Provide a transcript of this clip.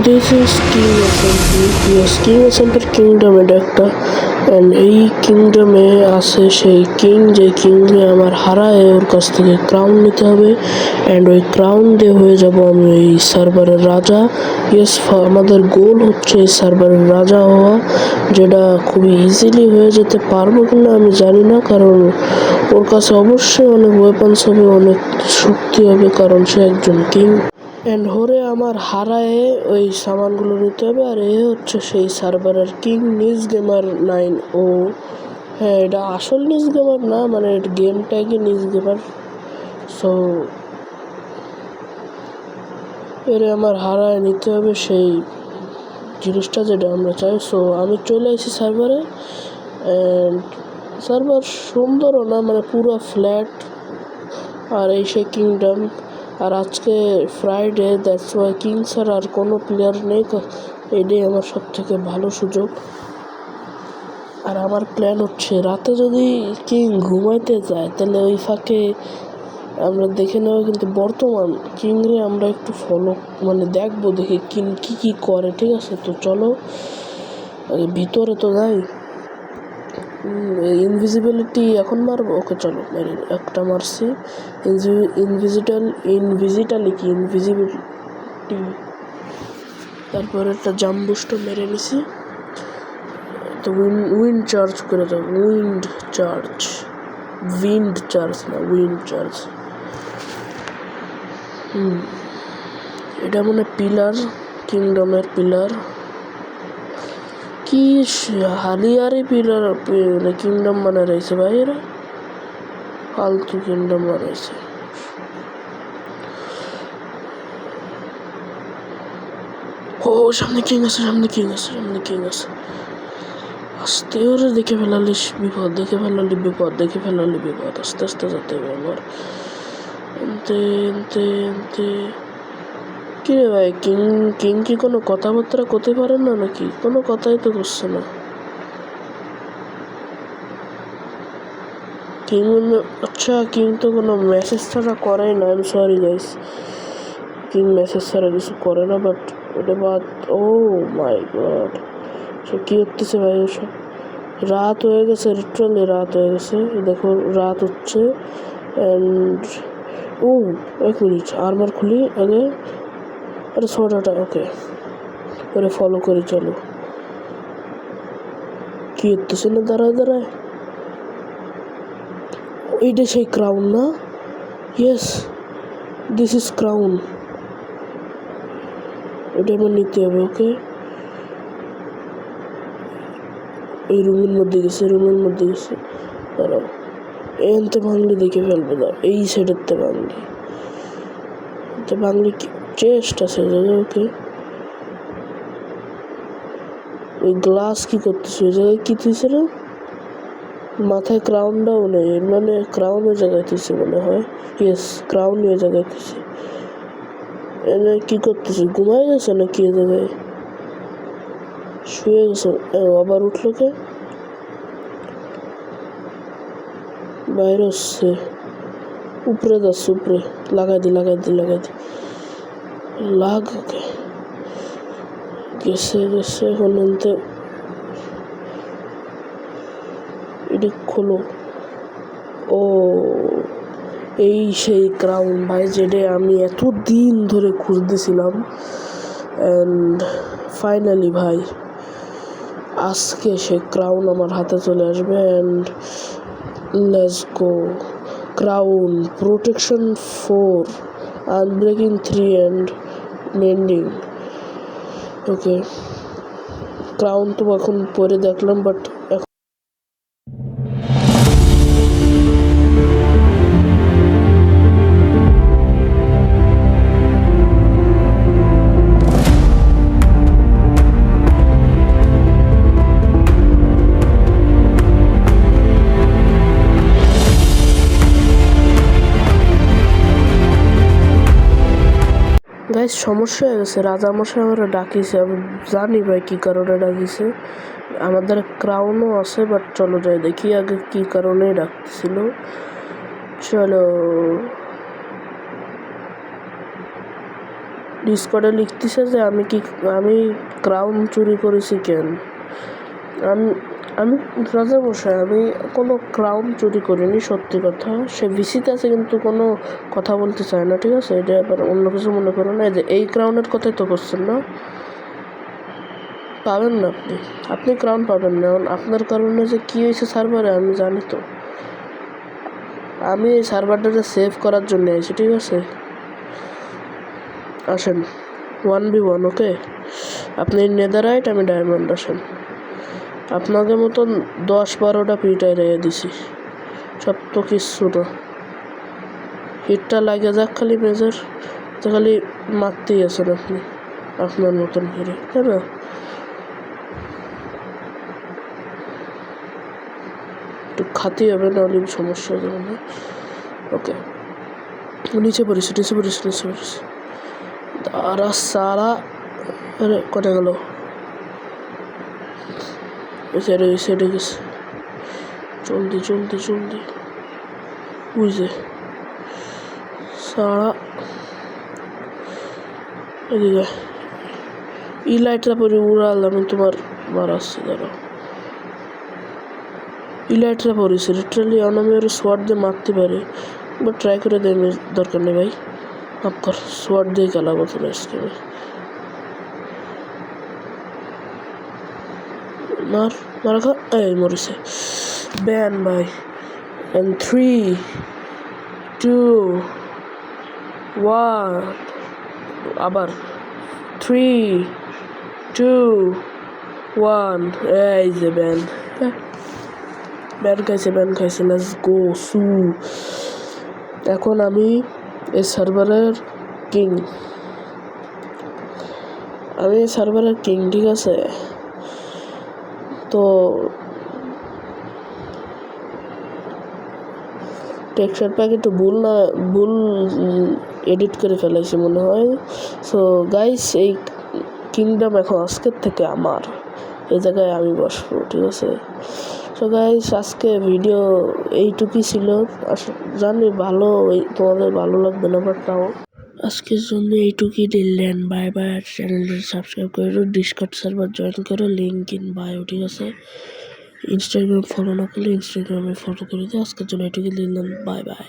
This is king assembly. Yes, king অ্যাসেম্বলির kingdom এটা একটা। অ্যান্ড এই কিংডমে আছে সেই কিং, যে কিংকে আমার হারায় ওর কাছ থেকে ক্রাউন নিতে হবে। অ্যান্ড ওই ক্রাউন দিয়ে হয়ে যাব আমি এই সার্ভারের রাজা। ইয়েস, আমাদের গোল হচ্ছে এই সার্ভারের রাজা হওয়া, যেটা খুবই ইজিলি হয়ে যেতে পারবো কিনা আমি জানি না, কারণ ওর কাছে অবশ্যই অনেক ওয়েপন্স হবে, অনেক শক্তি হবে, কারণ সে একজন কিং। অ্যান্ড হরে আমার হারায়ে ওই সামানগুলো নিতে হবে। আর এ হচ্ছে সেই সার্ভারের কিং, নিজ গেমার 9। ও হ্যাঁ, এটা আসল নিজ গেমার না, মানে এটা গেম ট্যাগে নিজ গেমার। সো এর আমার হারায় নিতে হবে সেই জিনিসটা যেটা আমরা চাই। সো আমি চলে এসেছি সার্ভারে। অ্যান্ড সার্ভার সুন্দরও না, মানে পুরো ফ্ল্যাট। আর এই সেই কিংডম। আর আজকে ফ্রাইডে, দ্যাটস ওয়াই কিং ছাড়া আর কোনো প্লেয়ার নেই। এটাই আমার সব থেকে ভালো সুযোগ। আর আমার প্ল্যান হচ্ছে রাতে যদি কিং ঘুমাইতে যায়, তাহলে ওই ফাঁকে আমরা দেখে নেব। কিন্তু বর্তমান কিংরে আমরা একটু ফলো, মানে দেখবো, দেখি কিং কী করে। ঠিক আছে, তো চলো ভিতরে তো যাই। ইনভিজিবিলিটি এখন মারবো? ওকে চলো মেরে একটা মারছি। ইনভিজিবিলিটি, তারপরে একটা জাম্বুস্ট মেরে নিছি। তো উইন্ড চার্জ করে দাও। উইন্ড চার্জ না, উইন্ড চার্জ। এটা মনে পিলার, কিংডমের পিলার। কি হালিয়ারি পিলার কিংডম মানে রয়েছে ভাই, এরা ফালতু কিংডম বানাইছে। ও সামনে কিং আছে, আস্তে ওরে দেখে ফেলালে বিপদ, আস্তে আস্তে যেতে হবে আমার। কি রে ভাই, কিং কি কোনো কথাবার্তা করতে পারে না নাকি? কোনো কথাই তো করছে না কিং। আচ্ছা, কিং তো কোনো মেসেজ ছাড়া করেই না। I am sorry guys, king message ছাড়া কিছু করে না। বাট ওটা বাদ। ও মাই গড, সে কী করতেছে ভাই? ওসব রাত হয়ে গেছে, লিটারালি রাত হয়ে গেছে। দেখো রাত হচ্ছে। অ্যান্ড ও এক মিনিট, আর্মার খুলি আগে। আরে ছোটাটা ওকে, ওরে ফলো করি চলো। কি করতেছে না? দাঁড়ায় এইটা সেই ক্রাউন না? Yes, this is crown. এটা আমার নিতে হবে। ওকে, এই রুমের মধ্যে গেছে। দাঁড়াও, এনতে ভাঙলে দেখে ফেলবে। দাও এই সাইডেরতে ভাঙলে কি চেস্ট আছে? ওকে, ওই গ্লাস কি করতেছে? ওই জায়গায় কি তুইছে না? মাথায় ক্রাউনটাও নেই, মানে ক্রাউন ওই জায়গায় তুইছে মনে হয়। ইয়েস, ক্রাউন ওই জায়গায় তুইছে। এনে কি করতেছে? ঘুমায় গেছে না কি? জায়গায় শুয়ে গেছে। আবার উঠলো কে? বাইরে হচ্ছে, উপরে যাচ্ছে, উপরে লাগাই দি। লাগ ওকে, গেছে। এখন আনতে এটি খোলো। ও এই সেই ক্রাউন ভাই, যেটা আমি এতদিন ধরে খুঁজতেছিলাম। অ্যান্ড ফাইনালি ভাই, আজকে সে ক্রাউন আমার হাতে চলে আসবে। And let's go. Crown protection 4, unbreaking 3 and মেন্ডিং। Okay, crown তো এখন পরে দেখলাম, বাট গাইস সমস্যা হয়ে গেছে। রাজামশাই আমরা ডাকিছে, আমি জানি ভাই কী কারণে ডাকিছে। আমাদের ক্রাউনও আছে, বাট চলো যাই দেখি আগে কী কারণে ডাকছিল। চলো, ডিসকর্ডে লিখতেছে যে আমি ক্রাউন চুরি করেছি কেন। আমি রাজামশাই, আমি কোনো ক্রাউন চুরি করিনি, সত্যি কথা। সে ভিসিতে আছে কিন্তু কোনো কথা বলতে চায় না, ঠিক আছে? এটা আবার অন্য কিছু মনে করো না। যে এই ক্রাউনের কথাই তো করছেন না, পাবেন না আপনি ক্রাউন পাবেন না। আপনার কারণে যে কী হয়েছে সার্ভারে আমি জানি তো। আমি এই সার্ভারটাকে সেভ করার জন্য এসেছি, ঠিক আছে? আসেন 1v1, ওকে? আপনি নেদারাইট, আমি ডায়মন্ড। আসেন, আপনাদের মতন 10-12টা পিটাই রেখে দিছি, সব তো কিচ্ছু না। হিটটা লাগে যাক খালি মেজর, তো খালি মারতেই আছেন আপনি আপনার মতন করে, তাই না? একটু খাতেই হবে, না হলে সমস্যা হয়ে যাবে না। ওকে, নিচে পড়িস। তারা সারা কোথায় গেল? সাইডে গেছে। জলদি বুঝে সারা এদিকে ই লাইটটা পরে উড়ালাম তোমার মারাচ্ছি। দাঁড়াও, ই লাইটটা পড়েছে লিটারালি। আমি ওর সোয়ার্ড দিয়ে মারতে পারি, বাট ট্রাই করে দেয়। দরকার নেই ভাই, মাফ কর। সোয়ার্ড দিয়ে খেলাবো তো আজকে আমি। মারা খা। এই মরেছে ব্যান ভাই। And 3, 2, 1, আবার 3, 2, 1। এই যে ব্যান খাইছে। লেটস গো সু। এখন আমি এই সার্ভারের কিং, ঠিক আছে? তো টেক্সচার প্যাক একটু ভুল এডিট করে ফেলাইছি মনে হয়। সো গাইস, এই কিংডম এখন আজকের থেকে আমার, এই জায়গায় আমি বসবো, ঠিক আছে? সো গাইস, আজকে ভিডিও এইটুকুই ছিল। জানি তোমাদের ভালো লাগবে না, বাট তাও আজকের জন্য এইটুকুই। দিলেন বাই বাই। চ্যানেলটা সাবস্ক্রাইব করো, ডিসকর্ড সার্ভার জয়েন করো, লিঙ্ক ইন বায়ো, ঠিক আছে? ইনস্টাগ্রাম ফলো না করলে ইনস্টাগ্রামে ফলো করে দিও। আজকের জন্য এটুকুই। দিলেন বাই বাই।